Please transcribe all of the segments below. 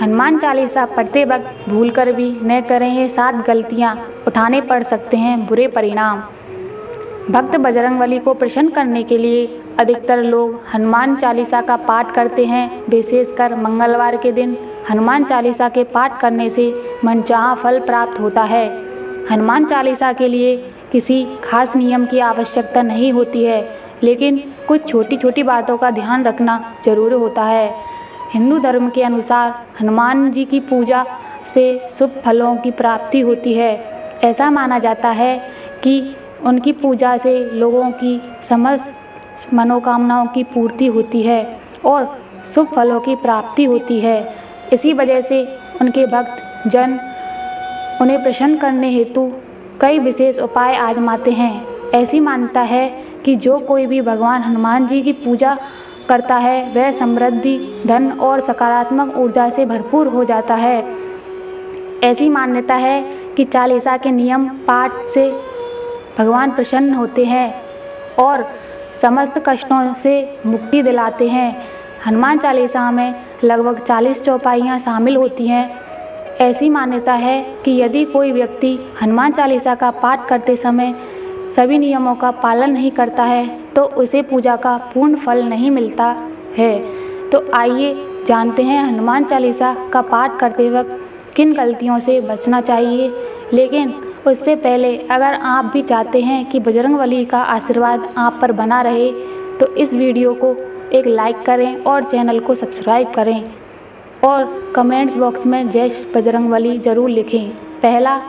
हनुमान चालीसा पढ़ते वक्त भूल कर भी न करें ये 7 गलतियाँ, उठाने पड़ सकते हैं बुरे परिणाम। भक्त बजरंगबली को प्रसन्न करने के लिए अधिकतर लोग हनुमान चालीसा का पाठ करते हैं। विशेषकर मंगलवार के दिन हनुमान चालीसा के पाठ करने से मनचाहा फल प्राप्त होता है। हनुमान चालीसा के लिए किसी खास नियम की आवश्यकता नहीं होती है, लेकिन कुछ छोटी छोटी बातों का ध्यान रखना जरूरी होता है। हिंदू धर्म के अनुसार हनुमान जी की पूजा से शुभ फलों की प्राप्ति होती है। ऐसा माना जाता है कि उनकी पूजा से लोगों की समस्त मनोकामनाओं की पूर्ति होती है और शुभ फलों की प्राप्ति होती है। इसी वजह से उनके भक्त जन उन्हें प्रसन्न करने हेतु कई विशेष उपाय आजमाते हैं। ऐसी मान्यता है कि जो कोई भी भगवान हनुमान जी की पूजा करता है वह समृद्धि, धन और सकारात्मक ऊर्जा से भरपूर हो जाता है। ऐसी मान्यता है कि चालीसा के नियम पाठ से भगवान प्रसन्न होते हैं और समस्त कष्टों से मुक्ति दिलाते हैं। हनुमान चालीसा में लगभग 40 चौपाइयाँ शामिल होती हैं। ऐसी मान्यता है कि यदि कोई व्यक्ति हनुमान चालीसा का पाठ करते समय सभी नियमों का पालन नहीं करता है तो उसे पूजा का पूर्ण फल नहीं मिलता है। तो आइए जानते हैं हनुमान चालीसा का पाठ करते वक्त किन गलतियों से बचना चाहिए। लेकिन उससे पहले अगर आप भी चाहते हैं कि बजरंगबली का आशीर्वाद आप पर बना रहे तो इस वीडियो को एक लाइक करें और चैनल को सब्सक्राइब करें और कमेंट्स बॉक्स में जय बजरंगबली ज़रूर लिखें। पहला,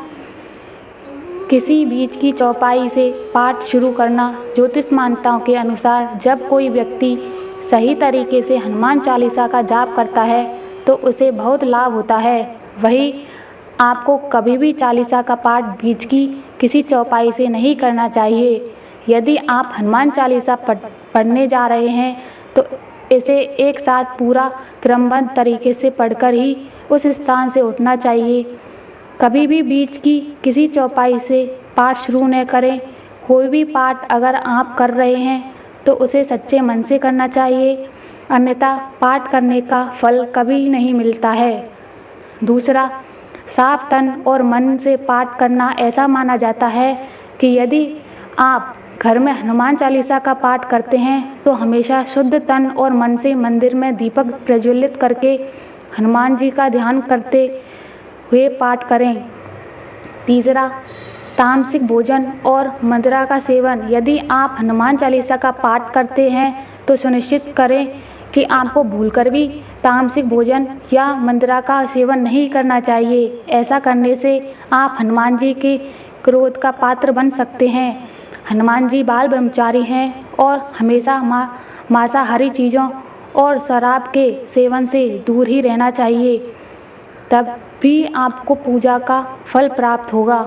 किसी बीच की चौपाई से पाठ शुरू करना। ज्योतिष मान्यताओं के अनुसार जब कोई व्यक्ति सही तरीके से हनुमान चालीसा का जाप करता है तो उसे बहुत लाभ होता है। वही आपको कभी भी चालीसा का पाठ बीच की किसी चौपाई से नहीं करना चाहिए। यदि आप हनुमान चालीसा पढ़ने जा रहे हैं तो इसे एक साथ पूरा क्रमबद्ध तरीके से पढ़कर ही उस स्थान से उठना चाहिए। कभी भी बीच की किसी चौपाई से पाठ शुरू न करें। कोई भी पाठ अगर आप कर रहे हैं तो उसे सच्चे मन से करना चाहिए, अन्यथा पाठ करने का फल कभी नहीं मिलता है। दूसरा, साफ तन और मन से पाठ करना। ऐसा माना जाता है कि यदि आप घर में हनुमान चालीसा का पाठ करते हैं तो हमेशा शुद्ध तन और मन से मंदिर में दीपक प्रज्वलित करके हनुमान जी का ध्यान करते हुए पाठ करें। तीसरा, तामसिक भोजन और मदिरा का सेवन। यदि आप हनुमान चालीसा का पाठ करते हैं तो सुनिश्चित करें कि आपको भूलकर भी तामसिक भोजन या मदिरा का सेवन नहीं करना चाहिए। ऐसा करने से आप हनुमान जी के क्रोध का पात्र बन सकते हैं। हनुमान जी बाल ब्रह्मचारी हैं और हमेशा मांसाहारी चीज़ों और शराब के सेवन से दूर ही रहना चाहिए, तब भी आपको पूजा का फल प्राप्त होगा।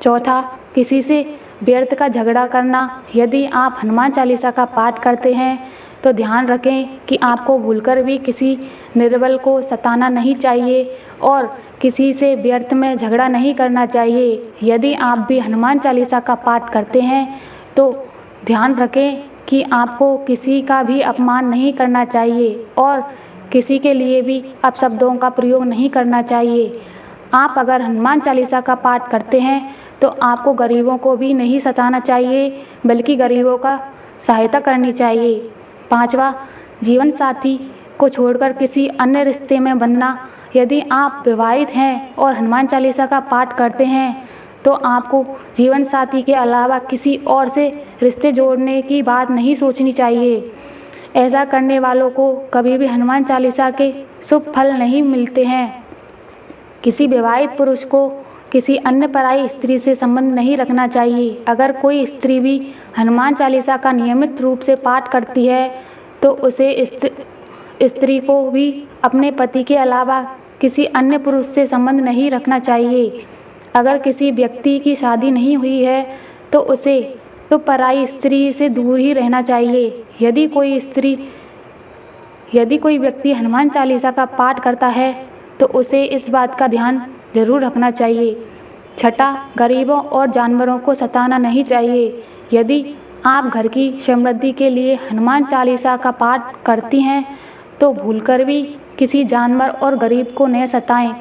चौथा, किसी से व्यर्थ का झगड़ा करना। यदि आप हनुमान चालीसा का पाठ करते हैं तो ध्यान रखें कि आपको भूलकर भी किसी निर्बल को सताना नहीं चाहिए और किसी से व्यर्थ में झगड़ा नहीं करना चाहिए। यदि आप भी हनुमान चालीसा का पाठ करते हैं तो ध्यान रखें कि आपको किसी का भी अपमान नहीं करना चाहिए और किसी के लिए भी अपशब्दों का प्रयोग नहीं करना चाहिए। आप अगर हनुमान चालीसा का पाठ करते हैं तो आपको गरीबों को भी नहीं सताना चाहिए, बल्कि गरीबों का सहायता करनी चाहिए। पांचवा, जीवन साथी को छोड़कर किसी अन्य रिश्ते में बंधना। यदि आप विवाहित हैं और हनुमान चालीसा का पाठ करते हैं तो आपको जीवन साथी के अलावा किसी और से रिश्ते जोड़ने की बात नहीं सोचनी चाहिए। ऐसा करने वालों को कभी भी हनुमान चालीसा के शुभ फल नहीं मिलते हैं। किसी विवाहित पुरुष को किसी अन्य पराई स्त्री से संबंध नहीं रखना चाहिए। अगर कोई स्त्री भी हनुमान चालीसा का नियमित रूप से पाठ करती है तो उसे स्त्री को भी अपने पति के अलावा किसी अन्य पुरुष से संबंध नहीं रखना चाहिए। अगर किसी व्यक्ति की शादी नहीं हुई है तो उसे तो पराई स्त्री से दूर ही रहना चाहिए। यदि कोई व्यक्ति हनुमान चालीसा का पाठ करता है तो उसे इस बात का ध्यान जरूर रखना चाहिए। छठा, गरीबों और जानवरों को सताना नहीं चाहिए। यदि आप घर की समृद्धि के लिए हनुमान चालीसा का पाठ करती हैं तो भूलकर भी किसी जानवर और गरीब को न सताएं।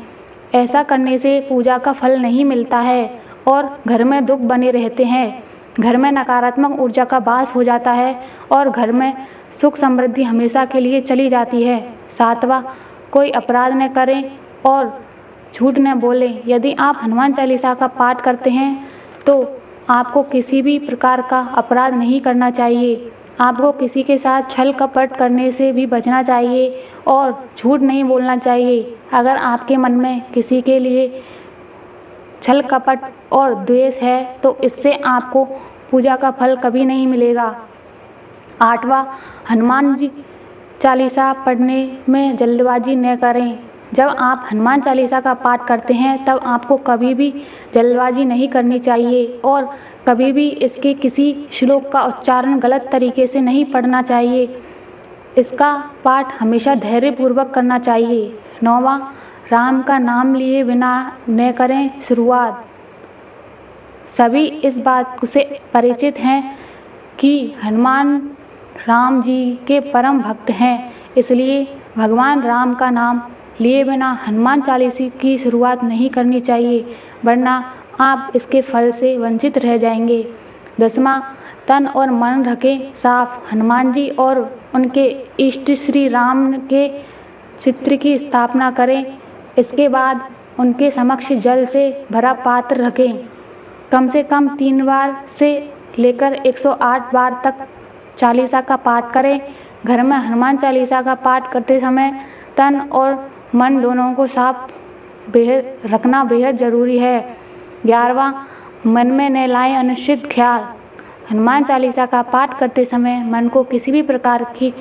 ऐसा करने से पूजा का फल नहीं मिलता है और घर में दुख बने रहते हैं। घर में नकारात्मक ऊर्जा का वास हो जाता है और घर में सुख समृद्धि हमेशा के लिए चली जाती है। 7वां, कोई अपराध न करें और झूठ न बोलें। यदि आप हनुमान चालीसा का पाठ करते हैं तो आपको किसी भी प्रकार का अपराध नहीं करना चाहिए। आपको किसी के साथ छल कपट करने से भी बचना चाहिए और झूठ नहीं बोलना चाहिए। अगर आपके मन में किसी के लिए छल कपट और द्वेष है तो इससे आपको पूजा का फल कभी नहीं मिलेगा। 8वां, हनुमान जी चालीसा पढ़ने में जल्दबाजी न करें। जब आप हनुमान चालीसा का पाठ करते हैं तब आपको कभी भी जल्दबाजी नहीं करनी चाहिए और कभी भी इसके किसी श्लोक का उच्चारण गलत तरीके से नहीं पढ़ना चाहिए। इसका पाठ हमेशा धैर्यपूर्वक करना चाहिए। 9वां, राम का नाम लिए बिना न करें शुरुआत। सभी इस बात से परिचित हैं कि हनुमान राम जी के परम भक्त हैं, इसलिए भगवान राम का नाम लिए बिना हनुमान चालीसा की शुरुआत नहीं करनी चाहिए, वरना आप इसके फल से वंचित रह जाएंगे। 10वां, तन और मन रखें साफ। हनुमान जी और उनके इष्ट श्री राम के चित्र की स्थापना करें। इसके बाद उनके समक्ष जल से भरा पात्र रखें। कम से कम 3 बार से लेकर 108 बार तक चालीसा का पाठ करें। घर में हनुमान चालीसा का पाठ करते समय तन और मन दोनों को साफ रखना बेहद ज़रूरी है। 11वां, मन में न लाएं अनिश्चित ख्याल। हनुमान चालीसा का पाठ करते समय मन को किसी भी प्रकार की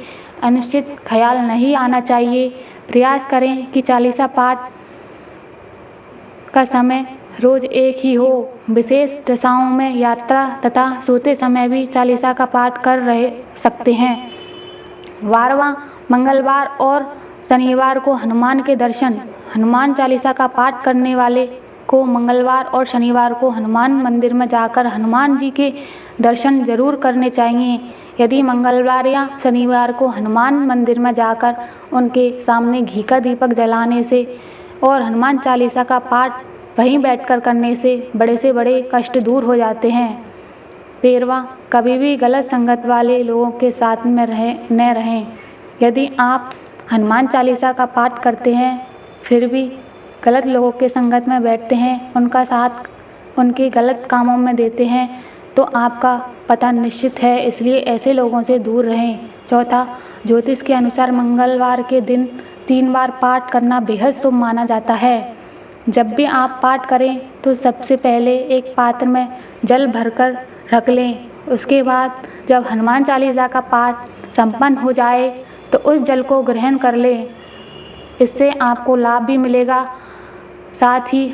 अनिश्चित ख्याल नहीं आना चाहिए। प्रयास करें कि चालीसा पाठ का समय रोज एक ही हो। विशेष दशाओं में यात्रा तथा सोते समय भी चालीसा का पाठ कर रह सकते हैं। 12वां, मंगलवार और शनिवार को हनुमान के दर्शन। हनुमान चालीसा का पाठ करने वाले को मंगलवार और शनिवार को हनुमान मंदिर में जाकर हनुमान जी के दर्शन जरूर करने चाहिए। यदि मंगलवार या शनिवार को हनुमान मंदिर में जाकर उनके सामने घी का दीपक जलाने से और हनुमान चालीसा का पाठ वहीं बैठकर करने से बड़े कष्ट दूर हो जाते हैं। 13वां, कभी भी गलत संगत वाले लोगों के साथ में न रहें। यदि आप हनुमान चालीसा का पाठ करते हैं फिर भी गलत लोगों के संगत में बैठते हैं, उनका साथ उनके गलत कामों में देते हैं तो आपका पता निश्चित है, इसलिए ऐसे लोगों से दूर रहें। 4था, ज्योतिष के अनुसार मंगलवार के दिन 3 बार पाठ करना बेहद शुभ माना जाता है। जब भी आप पाठ करें तो सबसे पहले एक पात्र में जल भरकर रख लें। उसके बाद जब हनुमान चालीसा का पाठ संपन्न हो जाए तो उस जल को ग्रहण कर लें। इससे आपको लाभ भी मिलेगा, साथ ही